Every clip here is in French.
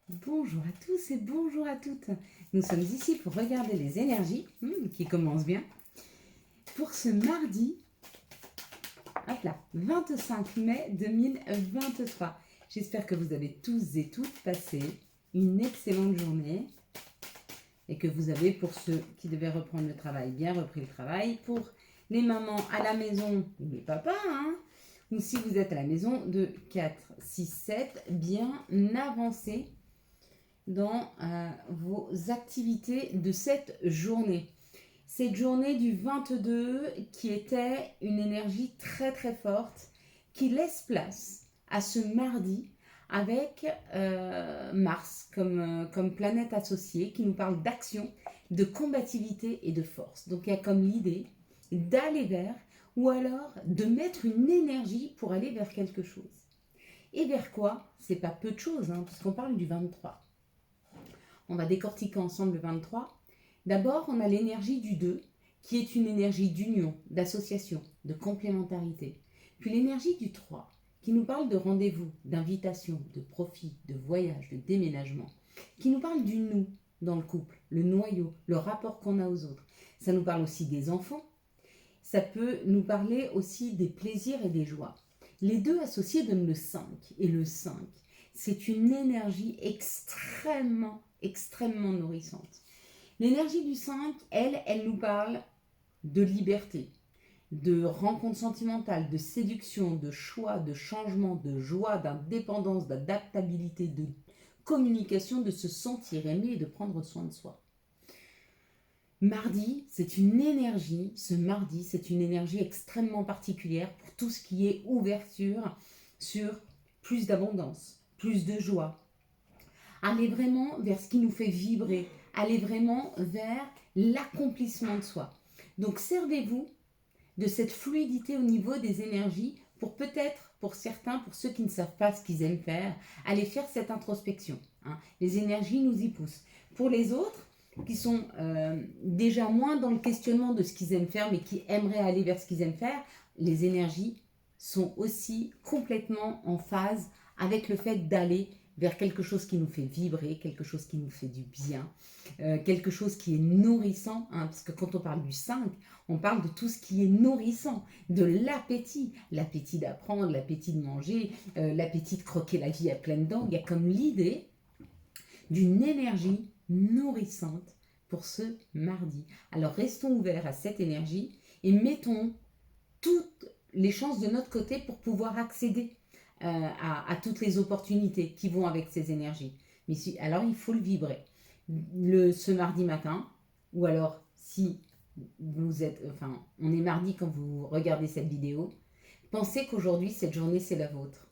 Bonjour à tous et bonjour à toutes. Nous sommes ici pour regarder les énergies qui commencent bien pour ce mardi, hop là, 25 mai 2023. J'espère que vous avez tous et toutes passé une excellente journée et que vous avez, pour ceux qui devaient reprendre le travail, bien repris le travail. Pour les mamans à la maison, ou les papas, ou si vous êtes à la maison de 4, 6, 7, bien avancé dans vos activités de cette journée. Cette journée du 22 qui était une énergie très très forte qui laisse place à ce mardi avec Mars comme planète associée qui nous parle d'action, de combativité et de force. Donc il y a comme l'idée d'aller vers ou alors de mettre une énergie pour aller vers quelque chose. Et vers quoi? C'est pas peu de choses, puisqu'on parle du 23. On va décortiquer ensemble le 23. D'abord, on a l'énergie du 2, qui est une énergie d'union, d'association, de complémentarité. Puis l'énergie du 3, qui nous parle de rendez-vous, d'invitation, de profit, de voyage, de déménagement, qui nous parle du nous dans le couple, le noyau, le rapport qu'on a aux autres. Ça nous parle aussi des enfants. Ça peut nous parler aussi des plaisirs et des joies. Les deux associés donnent le 5. Et le 5, c'est une énergie extrêmement nourrissante. L'énergie du 5, elle nous parle de liberté, de rencontre sentimentale, de séduction, de choix, de changement, de joie, d'indépendance, d'adaptabilité, de communication, de se sentir aimé et de prendre soin de soi. Mardi, c'est une énergie, ce mardi, c'est une énergie extrêmement particulière pour tout ce qui est ouverture sur plus d'abondance, plus de joie. Aller vraiment vers ce qui nous fait vibrer, aller vraiment vers l'accomplissement de soi. Donc servez-vous de cette fluidité au niveau des énergies pour peut-être, pour certains, pour ceux qui ne savent pas ce qu'ils aiment faire, aller faire cette introspection. Les énergies nous y poussent. Pour les autres, qui sont déjà moins dans le questionnement de ce qu'ils aiment faire, mais qui aimeraient aller vers ce qu'ils aiment faire, les énergies sont aussi complètement en phase avec le fait d'aller vers quelque chose qui nous fait vibrer, quelque chose qui nous fait du bien, quelque chose qui est nourrissant, parce que quand on parle du 5, on parle de tout ce qui est nourrissant, de l'appétit d'apprendre, l'appétit de manger, l'appétit de croquer la vie à pleines dents. Il y a comme l'idée d'une énergie nourrissante pour ce mardi. Alors restons ouverts à cette énergie et mettons toutes les chances de notre côté pour pouvoir accéder à toutes les opportunités qui vont avec ces énergies. Mais alors il faut le vibrer. Ce mardi matin, ou alors si vous êtes, on est mardi quand vous regardez cette vidéo, pensez qu'aujourd'hui cette journée c'est la vôtre,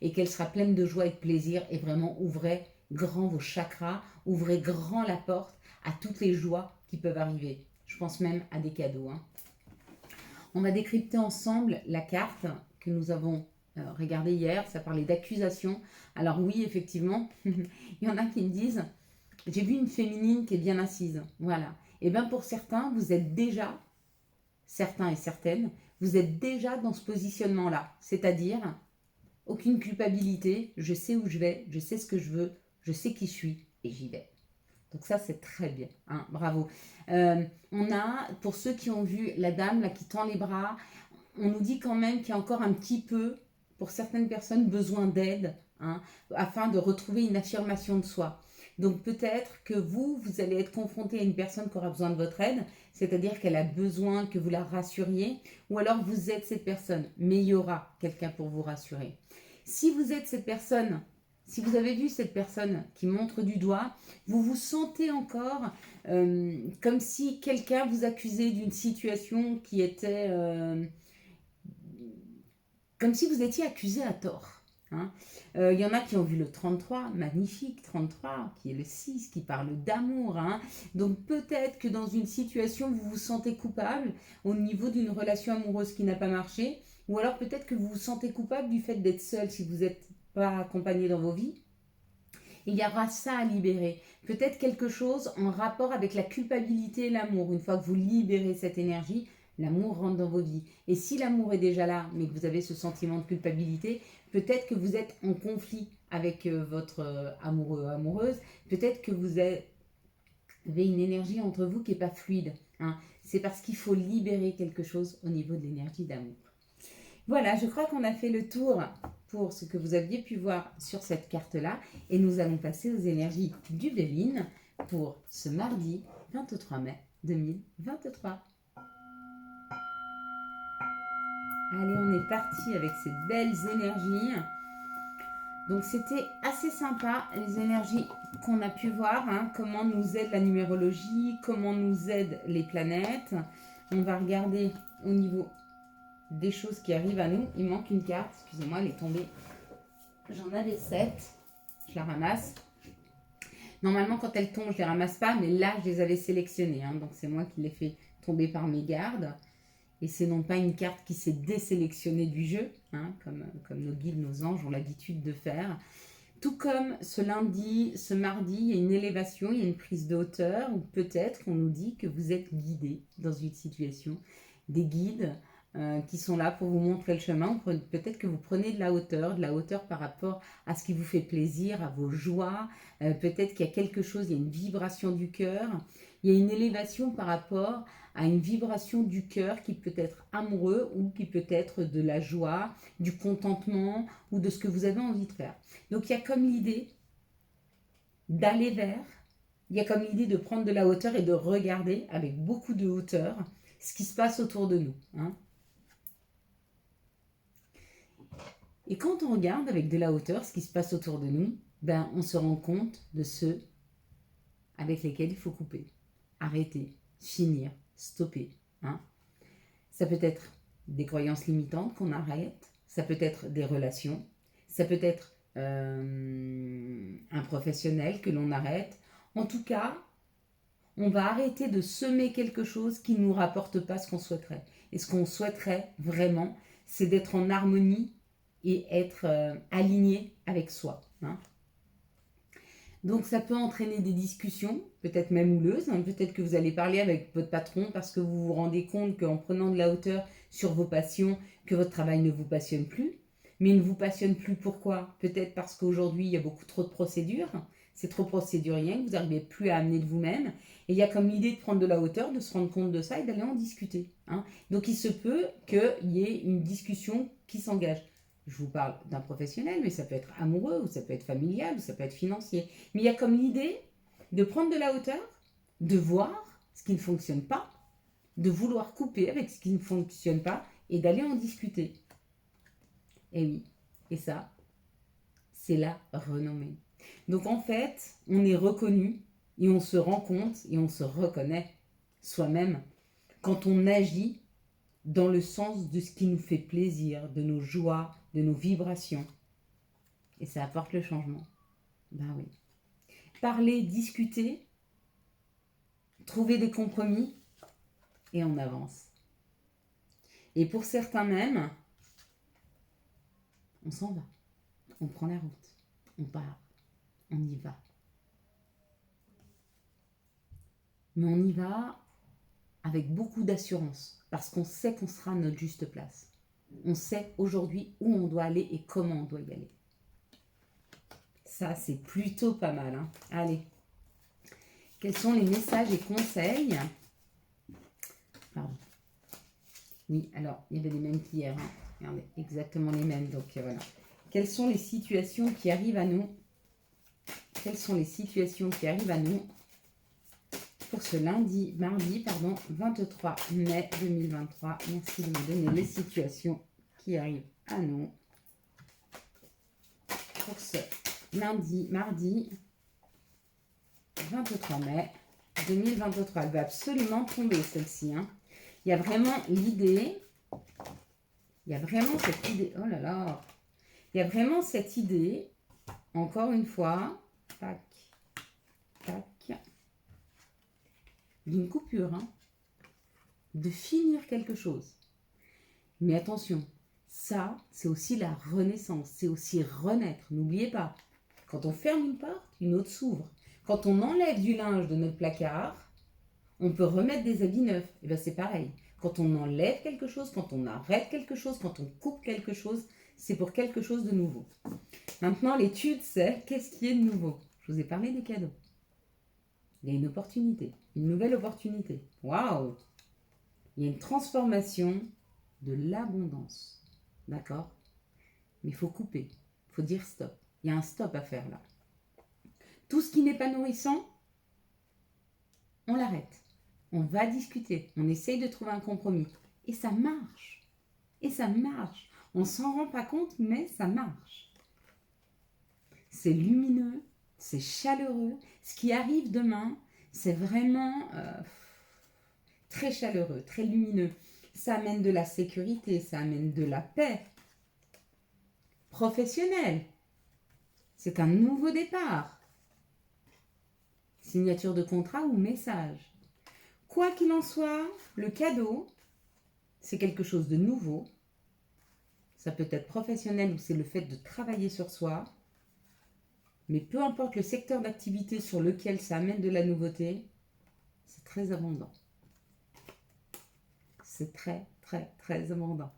et qu'elle sera pleine de joie et de plaisir, et vraiment ouvrez grand vos chakras, ouvrez grand la porte à toutes les joies qui peuvent arriver. Je pense même à des cadeaux. On va décrypter ensemble la carte que nous avons regardée hier. Ça parlait d'accusation. Alors oui, effectivement, il y en a qui me disent « J'ai vu une féminine qui est bien assise. » Voilà. Et bien pour certains, vous êtes déjà, certains et certaines, vous êtes déjà dans ce positionnement-là. C'est-à-dire, aucune culpabilité, je sais où je vais, je sais ce que je veux, je sais qui je suis et j'y vais. Donc ça, c'est très bien. Bravo. On a, pour ceux qui ont vu la dame là, qui tend les bras, on nous dit quand même qu'il y a encore un petit peu, pour certaines personnes, besoin d'aide, afin de retrouver une affirmation de soi. Donc peut-être que vous allez être confronté à une personne qui aura besoin de votre aide, c'est-à-dire qu'elle a besoin que vous la rassuriez, ou alors vous êtes cette personne, mais il y aura quelqu'un pour vous rassurer. Si vous êtes cette personne, si vous avez vu cette personne qui montre du doigt, vous vous sentez encore comme si quelqu'un vous accusait d'une situation qui était... comme si vous étiez accusé à tort. Y en a qui ont vu le 33, magnifique 33, qui est le 6, qui parle d'amour. Donc peut-être que dans une situation, vous vous sentez coupable au niveau d'une relation amoureuse qui n'a pas marché, ou alors peut-être que vous vous sentez coupable du fait d'être seul si vous n'êtes pas accompagné dans vos vies. Il y aura ça à libérer. Peut-être quelque chose en rapport avec la culpabilité et l'amour. Une fois que vous libérez cette énergie, l'amour rentre dans vos vies. Et si l'amour est déjà là, mais que vous avez ce sentiment de culpabilité, peut-être que vous êtes en conflit avec votre amoureux ou amoureuse, peut-être que vous avez une énergie entre vous qui n'est pas fluide. Hein. C'est parce qu'il faut libérer quelque chose au niveau de l'énergie d'amour. Voilà, je crois qu'on a fait le tour pour ce que vous aviez pu voir sur cette carte-là. Et nous allons passer aux énergies du Béline pour ce mardi 23 mai 2023. Allez, on est parti avec ces belles énergies. Donc c'était assez sympa, les énergies qu'on a pu voir, hein, comment nous aide la numérologie, comment nous aident les planètes. On va regarder au niveau des choses qui arrivent à nous. Il manque une carte, excusez-moi, elle est tombée. J'en avais 7, je la ramasse. Normalement, quand elle tombe, je ne les ramasse pas, mais là, je les avais sélectionnées. Hein, donc c'est moi qui les fais tomber par mes gardes. Et c'est non pas une carte qui s'est désélectionnée du jeu, hein, comme nos guides, nos anges ont l'habitude de faire. Tout comme ce lundi, ce mardi, il y a une élévation, il y a une prise de hauteur, ou peut-être qu'on nous dit que vous êtes guidé dans une situation. Des guides qui sont là pour vous montrer le chemin. Peut-être que vous prenez de la hauteur par rapport à ce qui vous fait plaisir, à vos joies. Peut-être qu'il y a quelque chose, il y a une vibration du cœur. Il y a une élévation par rapport à une vibration du cœur qui peut être amoureux ou qui peut être de la joie, du contentement ou de ce que vous avez envie de faire. Donc il y a comme l'idée d'aller vers, il y a comme l'idée de prendre de la hauteur et de regarder avec beaucoup de hauteur ce qui se passe autour de nous. Hein. Et quand on regarde avec de la hauteur ce qui se passe autour de nous, ben, on se rend compte de ceux avec lesquels il faut couper, arrêter, finir, stopper. Hein. Ça peut être des croyances limitantes qu'on arrête, ça peut être des relations, ça peut être un professionnel que l'on arrête. En tout cas, on va arrêter de semer quelque chose qui ne nous rapporte pas ce qu'on souhaiterait. Et ce qu'on souhaiterait vraiment, c'est d'être en harmonie et être aligné avec soi. Hein. Donc ça peut entraîner des discussions, peut-être même houleuses, hein. Peut-être que vous allez parler avec votre patron parce que vous vous rendez compte qu'en prenant de la hauteur sur vos passions, que votre travail ne vous passionne plus. Mais il ne vous passionne plus pourquoi? Peut-être parce qu'aujourd'hui il y a beaucoup trop de procédures, c'est trop procédurien, que vous n'arrivez plus à amener de vous-même. Et il y a comme l'idée de prendre de la hauteur, de se rendre compte de ça et d'aller en discuter. Hein. Donc il se peut qu'il y ait une discussion qui s'engage. Je vous parle d'un professionnel, mais ça peut être amoureux, ou ça peut être familial, ou ça peut être financier. Mais il y a comme l'idée de prendre de la hauteur, de voir ce qui ne fonctionne pas, de vouloir couper avec ce qui ne fonctionne pas et d'aller en discuter. Et oui, et ça, c'est la renommée. Donc en fait, on est reconnu et on se rend compte et on se reconnaît soi-même quand on agit dans le sens de ce qui nous fait plaisir, de nos joies, de nos vibrations. Et ça apporte le changement. Ben oui. Parler, discuter, trouver des compromis, et on avance. Et pour certains même, on s'en va. On prend la route. On part. On y va. Mais on y va avec beaucoup d'assurance, parce qu'on sait qu'on sera à notre juste place. On sait aujourd'hui où on doit aller et comment on doit y aller. Ça, c'est plutôt pas mal. Hein. Allez. Quels sont les messages et conseils? Pardon. Oui, alors, il y avait les mêmes qu'hier. Hein. Regardez, exactement les mêmes. Donc, voilà. Quelles sont les situations qui arrivent à nous? Quelles sont les situations qui arrivent à nous pour ce mardi, 23 mai 2023. Merci de me donner les situations qui arrivent à nous pour ce mardi 23 mai 2023. Elle va absolument tomber celle-ci. Hein. Il y a vraiment l'idée, il y a vraiment cette idée, oh là là, il y a vraiment cette idée, encore une fois, tac, tac, d'une coupure, hein, de finir quelque chose. Mais attention, ça, c'est aussi la renaissance, c'est aussi renaître. N'oubliez pas, quand on ferme une porte, une autre s'ouvre. Quand on enlève du linge de notre placard, on peut remettre des habits neufs. Et bien c'est pareil. Quand on enlève quelque chose, quand on arrête quelque chose, quand on coupe quelque chose, c'est pour quelque chose de nouveau. Maintenant, l'étude, c'est qu'est-ce qui est de nouveau? Je vous ai parlé des cadeaux. Il y a une opportunité, une nouvelle opportunité. Waouh! Il y a une transformation de l'abondance. D'accord? Mais il faut couper, il faut dire stop. Il y a un stop à faire là. Tout ce qui n'est pas nourrissant, on l'arrête. On va discuter, on essaye de trouver un compromis. Et ça marche. Et ça marche. On ne s'en rend pas compte, mais ça marche. C'est lumineux, c'est chaleureux. Ce qui arrive demain, c'est vraiment très chaleureux, très lumineux. Ça amène de la sécurité, ça amène de la paix. Professionnel, c'est un nouveau départ. Signature de contrat ou message. Quoi qu'il en soit, le cadeau, c'est quelque chose de nouveau. Ça peut être professionnel ou c'est le fait de travailler sur soi. Mais peu importe le secteur d'activité sur lequel ça amène de la nouveauté, c'est très abondant. C'est très, très, très abondant.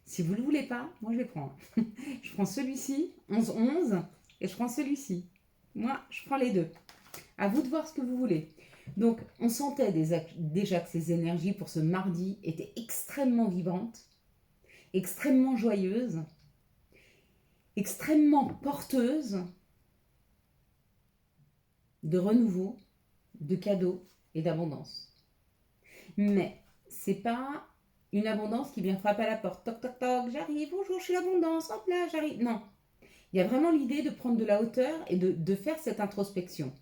Si vous ne le voulez pas, moi je vais prendre. Je prends celui-ci, 11-11, et je prends celui-ci. Moi, je prends les deux. À vous de voir ce que vous voulez. Donc, on sentait déjà que ces énergies pour ce mardi étaient extrêmement vibrantes, extrêmement joyeuses, extrêmement porteuses de renouveau, de cadeaux et d'abondance. Mais c'est pas une abondance qui vient frapper à la porte. Toc, toc, toc, j'arrive, bonjour, je suis l'abondance, hop là, j'arrive. Non. Il y a vraiment l'idée de prendre de la hauteur et de faire cette introspection.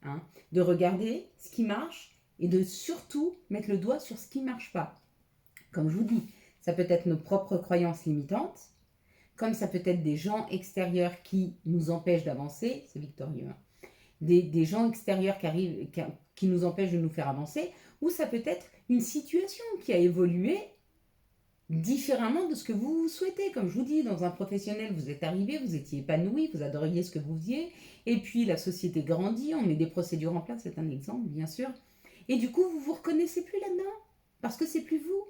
Hein, de regarder ce qui marche et de surtout mettre le doigt sur ce qui ne marche pas. Comme je vous dis, ça peut être nos propres croyances limitantes, comme ça peut être des gens extérieurs qui nous empêchent d'avancer, c'est victorieux, hein, des gens extérieurs qui arrivent, qui nous empêchent de nous faire avancer, ou ça peut être une situation qui a évolué différemment de ce que vous souhaitez. Comme je vous dis, dans un professionnel, vous êtes arrivé, vous étiez épanoui, vous adoriez ce que vous faisiez, et puis la société grandit, on met des procédures en place, c'est un exemple, bien sûr, et du coup, vous vous reconnaissez plus là-dedans, parce que c'est plus vous.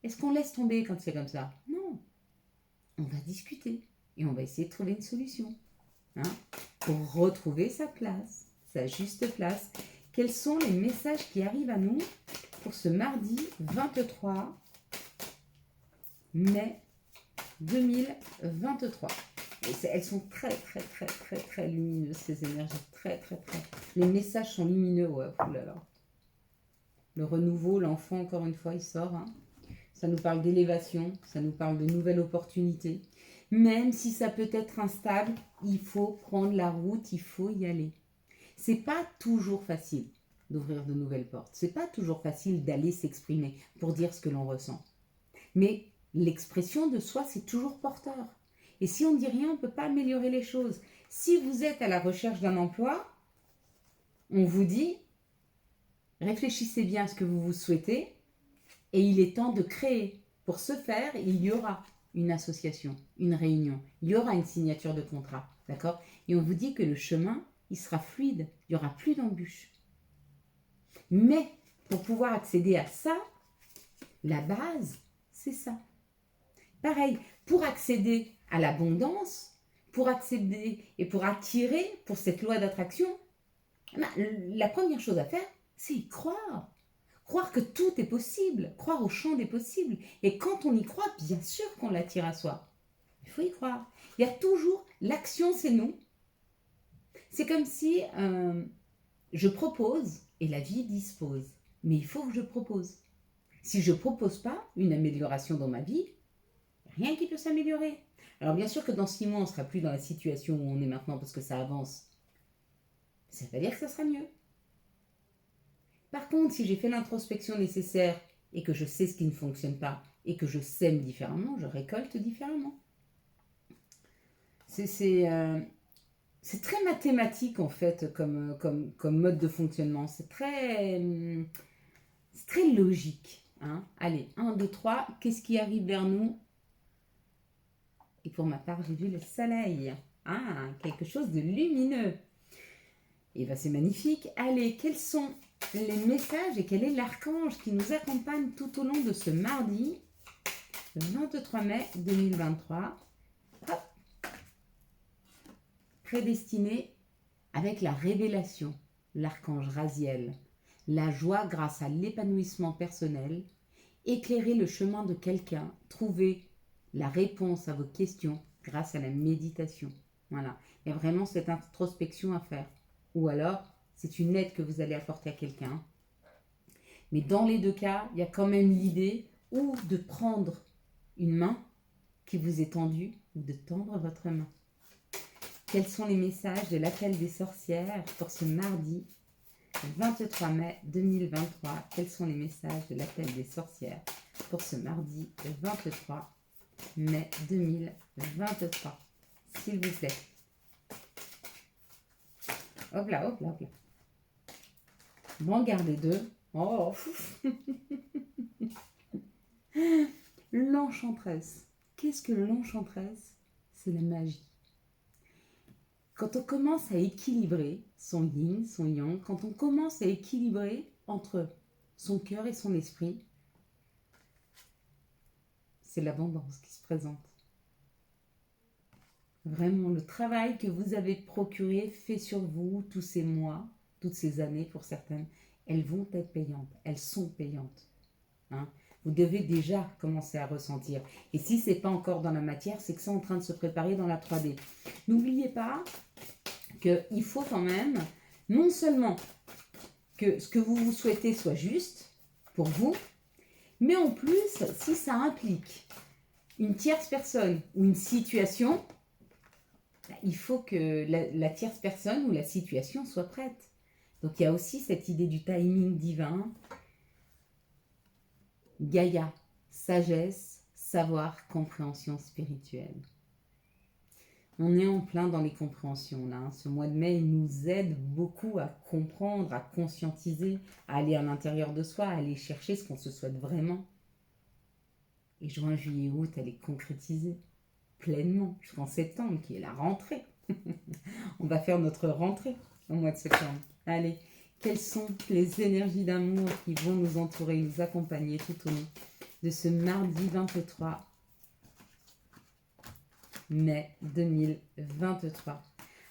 Est-ce qu'on laisse tomber quand c'est comme ça? Non. On va discuter, et on va essayer de trouver une solution, hein, pour retrouver sa place, sa juste place. Quels sont les messages qui arrivent à nous pour ce mardi 23 mai 2023. Elles sont très, très, très, très, très lumineuses, ces énergies. Très, très, très. Les messages sont lumineux, ouais. Oulala. Le renouveau, l'enfant, encore une fois, il sort. Hein. Ça nous parle d'élévation, ça nous parle de nouvelles opportunités. Même si ça peut être instable, il faut prendre la route, il faut y aller. C'est pas toujours facile d'ouvrir de nouvelles portes. C'est pas toujours facile d'aller s'exprimer pour dire ce que l'on ressent. Mais l'expression de soi, c'est toujours porteur. Et si on ne dit rien, on ne peut pas améliorer les choses. Si vous êtes à la recherche d'un emploi, on vous dit, réfléchissez bien à ce que vous souhaitez et il est temps de créer. Pour ce faire, il y aura une association, une réunion, il y aura une signature de contrat, d'accord? Et on vous dit que le chemin, il sera fluide, il n'y aura plus d'embûches. Mais pour pouvoir accéder à ça, la base, c'est ça. Pareil, pour accéder à l'abondance, pour accéder et pour attirer pour cette loi d'attraction, la première chose à faire, c'est y croire. Croire que tout est possible, croire au champ des possibles. Et quand on y croit, bien sûr qu'on l'attire à soi. Il faut y croire. Il y a toujours, l'action c'est nous. C'est comme si je propose et la vie dispose. Mais il faut que je propose. Si je ne propose pas une amélioration dans ma vie, rien qui peut s'améliorer. Alors bien sûr que dans 6 mois, on ne sera plus dans la situation où on est maintenant parce que ça avance. Ça ne veut pas dire que ça sera mieux. Par contre, si j'ai fait l'introspection nécessaire et que je sais ce qui ne fonctionne pas et que je sème différemment, je récolte différemment. C'est très mathématique en fait comme mode de fonctionnement. C'est très logique. Hein. Allez, 1, 2, 3, qu'est-ce qui arrive vers nous? Et pour ma part, j'ai vu le soleil. Ah, quelque chose de lumineux. Et bien, c'est magnifique. Allez, quels sont les messages et quel est l'archange qui nous accompagne tout au long de ce mardi 23 mai 2023. Hop. Prédestiné avec la révélation, l'archange Raziel, la joie grâce à l'épanouissement personnel, éclairer le chemin de quelqu'un, trouver la réponse à vos questions grâce à la méditation. Voilà, il y a vraiment cette introspection à faire. Ou alors, c'est une aide que vous allez apporter à quelqu'un. Mais dans les deux cas, il y a quand même l'idée ou de prendre une main qui vous est tendue ou de tendre votre main. Quels sont les messages de l'appel des sorcières pour ce mardi 23 mai 2023? Quels sont les messages de l'appel des sorcières pour ce mardi 23 mai 2023? S'il vous plaît. Hop là, hop là, hop là. Bon, gardez deux. Oh, l'enchanteresse. Qu'est-ce que l'enchanteresse? C'est la magie. Quand on commence à équilibrer son yin, son yang, quand on commence à équilibrer entre son cœur et son esprit, c'est l'abondance qui se présente. Vraiment, le travail que vous avez procuré, fait sur vous tous ces mois, toutes ces années pour certaines, elles vont être payantes, elles sont payantes. Hein? Vous devez déjà commencer à ressentir. Et si ce n'est pas encore dans la matière, c'est que c'est en train de se préparer dans la 3D. N'oubliez pas qu'il faut quand même, non seulement que ce que vous souhaitez soit juste pour vous, mais en plus, si ça implique une tierce personne ou une situation, il faut que la tierce personne ou la situation soit prête. Donc il y a aussi cette idée du timing divin. Gaïa, sagesse, savoir, compréhension spirituelle. On est en plein dans les compréhensions là. Hein. Ce mois de mai, il nous aide beaucoup à comprendre, à conscientiser, à aller à l'intérieur de soi, à aller chercher ce qu'on se souhaite vraiment. Et juin, juillet, août, elle est concrétisée pleinement jusqu'en septembre, qui est la rentrée. On va faire notre rentrée au mois de septembre. Allez, quelles sont les énergies d'amour qui vont nous entourer, nous accompagner tout au long de ce mardi 23 mai 2023.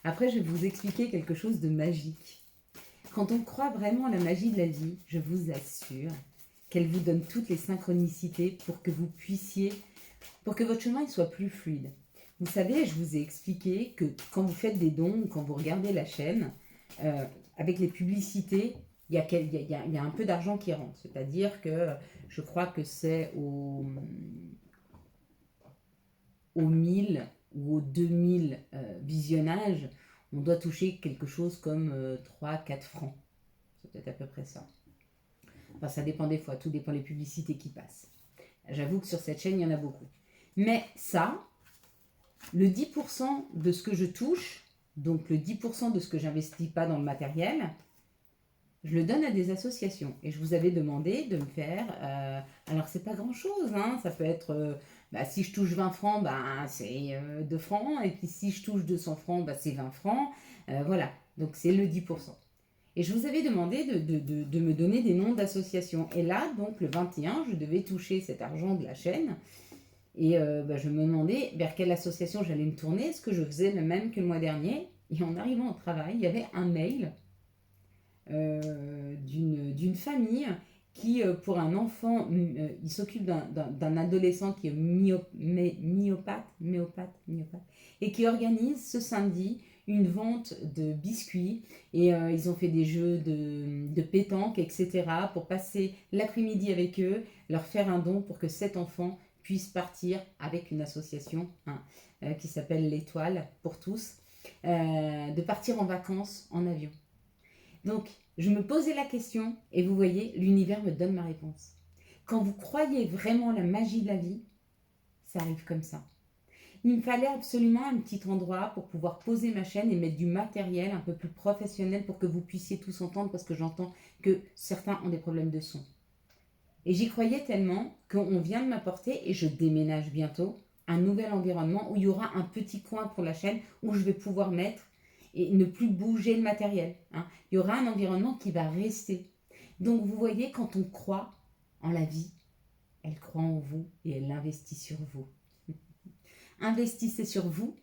Après, je vais vous expliquer quelque chose de magique. Quand on croit vraiment à la magie de la vie, je vous assure qu'elle vous donne toutes les synchronicités pour que vous puissiez, pour que votre chemin soit plus fluide. Vous savez, je vous ai expliqué que quand vous faites des dons, quand vous regardez la chaîne, avec les publicités, il y a un peu d'argent qui rentre. C'est-à-dire que je crois que c'est au 1000 ou aux 2000 visionnages, on doit toucher quelque chose comme 3-4 francs. C'est peut-être à peu près ça. Enfin, ça dépend des fois, tout dépend des publicités qui passent. J'avoue que sur cette chaîne, il y en a beaucoup. Mais ça, le 10% de ce que je touche, donc le 10% de ce que j'investis pas dans le matériel, je le donne à des associations. Et je vous avais demandé de me faire... alors, c'est pas grand-chose, hein, ça peut être... si je touche 20 francs, c'est 2 francs. Et puis, si je touche 200 francs, c'est 20 francs. Voilà, donc c'est le 10%. Et je vous avais demandé de me donner des noms d'associations. Et là, donc, le 21, je devais toucher cet argent de la chaîne. Et je me demandais vers quelle association j'allais me tourner. Est-ce que je faisais le même que le mois dernier? Et en arrivant au travail, il y avait un mail d'une famille qui, pour un enfant, il s'occupe d'un adolescent qui est myopathe, et qui organise ce samedi une vente de biscuits. Et ils ont fait des jeux de pétanque, etc. pour passer l'après-midi avec eux, leur faire un don pour que cet enfant puisse partir avec une association qui s'appelle l'Étoile pour tous, de partir en vacances en avion. Donc, je me posais la question et vous voyez, l'univers me donne ma réponse. Quand vous croyez vraiment à la magie de la vie, ça arrive comme ça. Il me fallait absolument un petit endroit pour pouvoir poser ma chaîne et mettre du matériel un peu plus professionnel pour que vous puissiez tous entendre, parce que j'entends que certains ont des problèmes de son. Et j'y croyais tellement qu'on vient de m'apporter, et je déménage bientôt, un nouvel environnement où il y aura un petit coin pour la chaîne où je vais pouvoir mettre et ne plus bouger le matériel. Hein. Il y aura un environnement qui va rester. Donc vous voyez, quand on croit en la vie, elle croit en vous et elle investit sur vous. Investissez sur vous.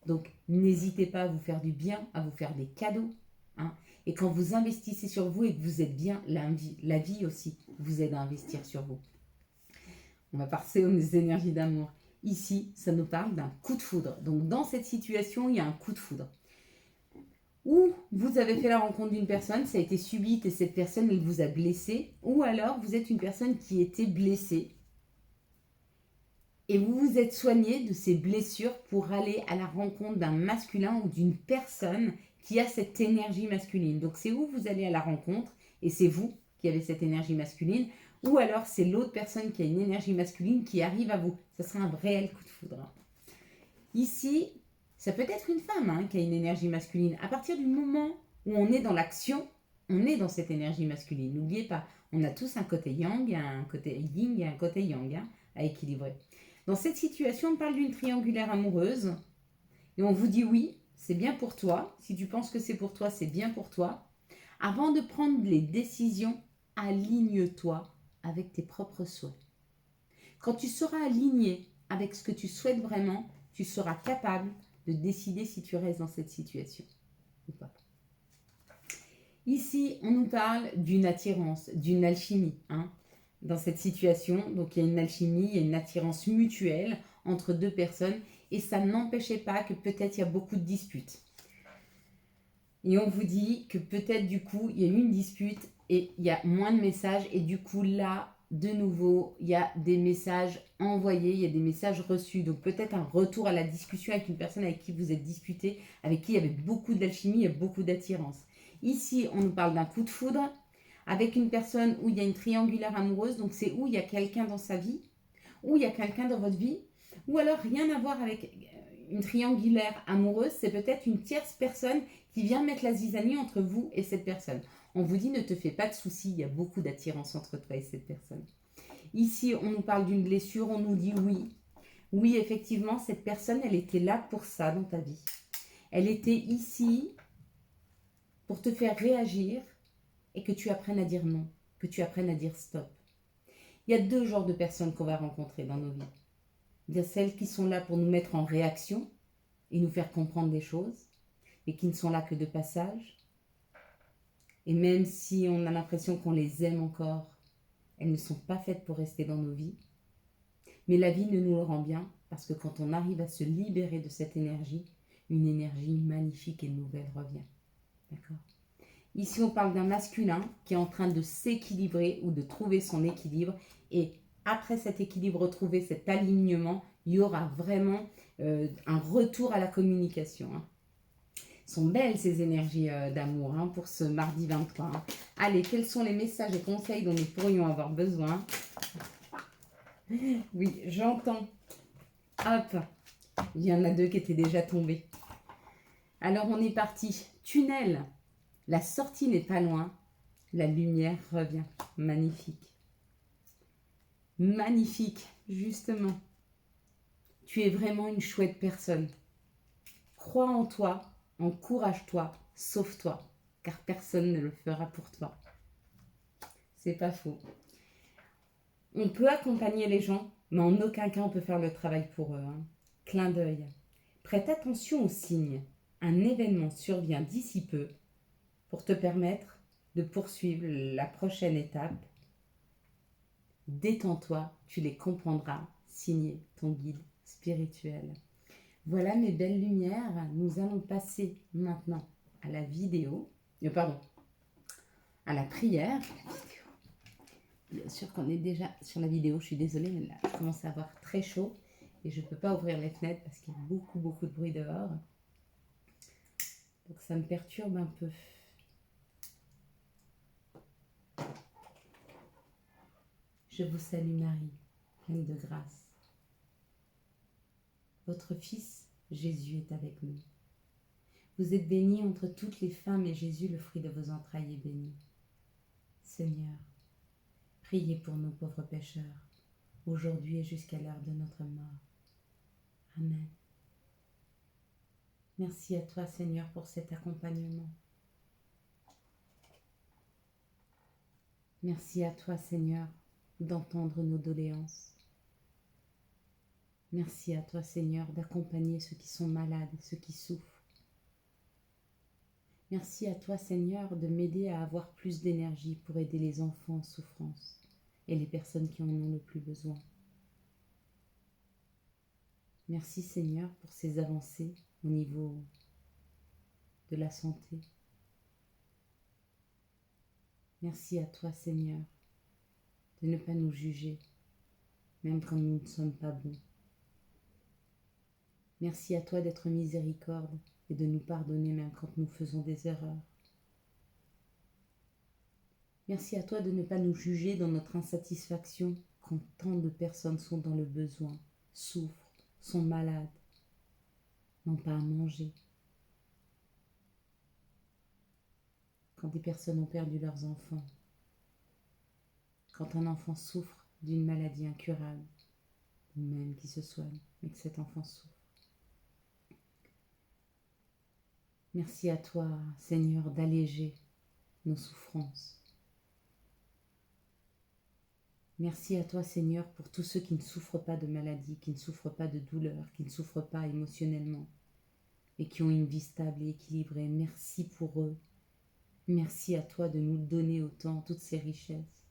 Donc, n'hésitez pas à vous faire du bien, à vous faire des cadeaux. Hein. Et quand vous investissez sur vous et que vous êtes bien, la vie aussi vous aide à investir sur vous. On va passer aux énergies d'amour. Ici, ça nous parle d'un coup de foudre. Donc, dans cette situation, il y a un coup de foudre. Ou vous avez fait la rencontre d'une personne, ça a été subite et cette personne, elle vous a blessé. Ou alors, vous êtes une personne qui était blessée. Et vous vous êtes soigné de ces blessures pour aller à la rencontre d'un masculin ou d'une personne qui a cette énergie masculine. Donc c'est où vous allez à la rencontre et c'est vous qui avez cette énergie masculine. Ou alors c'est l'autre personne qui a une énergie masculine qui arrive à vous. Ça sera un réel coup de foudre. Ici, ça peut être une femme qui a une énergie masculine. À partir du moment où on est dans l'action, on est dans cette énergie masculine. N'oubliez pas, on a tous un côté yang, un côté yin et un côté yang à équilibrer. Dans cette situation, on parle d'une triangulaire amoureuse et on vous dit oui, c'est bien pour toi. Si tu penses que c'est pour toi, c'est bien pour toi. Avant de prendre les décisions, aligne-toi avec tes propres souhaits. Quand tu seras aligné avec ce que tu souhaites vraiment, tu seras capable de décider si tu restes dans cette situation ou pas. Ici, on nous parle d'une attirance, d'une alchimie. Dans cette situation, donc il y a une alchimie, il y a une attirance mutuelle entre deux personnes et ça n'empêchait pas que peut-être il y a beaucoup de disputes. Et on vous dit que peut-être du coup il y a eu une dispute et il y a moins de messages et du coup là, de nouveau, il y a des messages envoyés, il y a des messages reçus. Donc peut-être un retour à la discussion avec une personne avec qui vous êtes disputé, avec qui il y avait beaucoup d'alchimie et beaucoup d'attirance. Ici, on nous parle d'un coup de foudre avec une personne où il y a une triangulaire amoureuse, donc c'est où il y a quelqu'un dans sa vie, où il y a quelqu'un dans votre vie, ou alors rien à voir avec une triangulaire amoureuse, c'est peut-être une tierce personne qui vient mettre la zizanie entre vous et cette personne. On vous dit ne te fais pas de soucis, il y a beaucoup d'attirance entre toi et cette personne. Ici, on nous parle d'une blessure, on nous dit oui. Oui, effectivement, cette personne, elle était là pour ça dans ta vie. Elle était ici pour te faire réagir et que tu apprennes à dire non, que tu apprennes à dire stop. Il y a deux genres de personnes qu'on va rencontrer dans nos vies. Il y a celles qui sont là pour nous mettre en réaction et nous faire comprendre des choses, mais qui ne sont là que de passage. Et même si on a l'impression qu'on les aime encore, elles ne sont pas faites pour rester dans nos vies. Mais la vie ne nous le rend bien, parce que quand on arrive à se libérer de cette énergie, une énergie magnifique et nouvelle revient. D'accord ? Ici, on parle d'un masculin qui est en train de s'équilibrer ou de trouver son équilibre. Et après cet équilibre retrouvé, cet alignement, il y aura vraiment un retour à la communication. Sont belles ces énergies d'amour pour ce mardi 23. Allez, quels sont les messages et conseils dont nous pourrions avoir besoin? Oui, j'entends. Hop, il y en a deux qui étaient déjà tombés. Alors, on est parti. Tunnel. La sortie n'est pas loin. La lumière revient. Magnifique. Magnifique, justement. Tu es vraiment une chouette personne. Crois en toi, encourage-toi, sauve-toi, car personne ne le fera pour toi. C'est pas faux. On peut accompagner les gens, mais en aucun cas on peut faire le travail pour eux. Clin d'œil. Prête attention aux signes. Un événement survient d'ici peu pour te permettre de poursuivre la prochaine étape. Détends-toi, tu les comprendras. Signé ton guide spirituel. Voilà mes belles lumières. Nous allons passer maintenant à la vidéo. À la prière. Bien sûr qu'on est déjà sur la vidéo. Je suis désolée, mais là, je commence à avoir très chaud. Et je ne peux pas ouvrir les fenêtres parce qu'il y a beaucoup, beaucoup de bruit dehors. Donc ça me perturbe un peu. Je vous salue Marie, pleine de grâce. Votre Fils, Jésus, est avec nous. Vous êtes bénie entre toutes les femmes et Jésus, le fruit de vos entrailles, est béni. Seigneur, priez pour nos pauvres pécheurs, aujourd'hui et jusqu'à l'heure de notre mort. Amen. Merci à toi, Seigneur, pour cet accompagnement. Merci à toi, Seigneur, d'entendre nos doléances. Merci à toi, Seigneur, d'accompagner ceux qui sont malades, ceux qui souffrent. Merci à toi, Seigneur, de m'aider à avoir plus d'énergie pour aider les enfants en souffrance et les personnes qui en ont le plus besoin. Merci, Seigneur, pour ces avancées au niveau de la santé. Merci à toi, Seigneur, de ne pas nous juger, même quand nous ne sommes pas bons. Merci à toi d'être miséricorde et de nous pardonner même quand nous faisons des erreurs. Merci à toi de ne pas nous juger dans notre insatisfaction quand tant de personnes sont dans le besoin, souffrent, sont malades, n'ont pas à manger. Quand des personnes ont perdu leurs enfants, quand un enfant souffre d'une maladie incurable, ou même qui se soigne, mais que cet enfant souffre. Merci à toi, Seigneur, d'alléger nos souffrances. Merci à toi, Seigneur, pour tous ceux qui ne souffrent pas de maladie, qui ne souffrent pas de douleur, qui ne souffrent pas émotionnellement et qui ont une vie stable et équilibrée. Merci pour eux. Merci à toi de nous donner autant toutes ces richesses.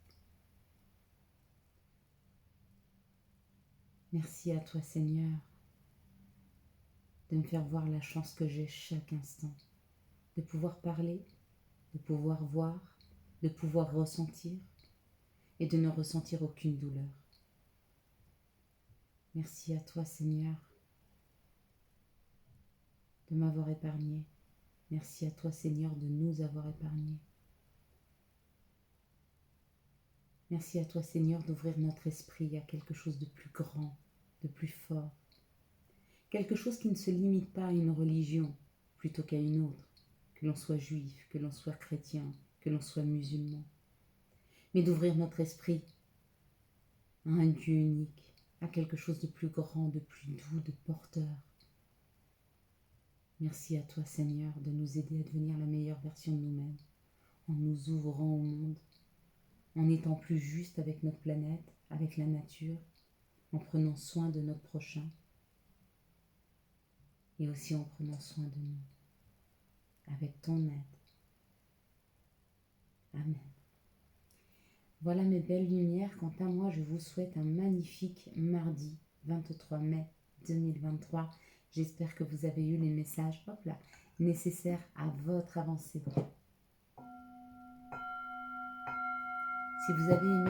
Merci à toi, Seigneur, de me faire voir la chance que j'ai chaque instant, de pouvoir parler, de pouvoir voir, de pouvoir ressentir et de ne ressentir aucune douleur. Merci à toi, Seigneur, de m'avoir épargné. Merci à toi, Seigneur, de nous avoir épargnés. Merci à toi, Seigneur, d'ouvrir notre esprit à quelque chose de plus grand, de plus fort. Quelque chose qui ne se limite pas à une religion plutôt qu'à une autre, que l'on soit juif, que l'on soit chrétien, que l'on soit musulman. Mais d'ouvrir notre esprit à un Dieu unique, à quelque chose de plus grand, de plus doux, de porteur. Merci à toi, Seigneur, de nous aider à devenir la meilleure version de nous-mêmes, en nous ouvrant au monde, en étant plus juste avec notre planète, avec la nature, en prenant soin de notre prochain et aussi en prenant soin de nous, avec ton aide. Amen. Voilà mes belles lumières. Quant à moi, je vous souhaite un magnifique mardi 23 mai 2023. J'espère que vous avez eu les messages nécessaires à votre avancée. Si vous avez aimé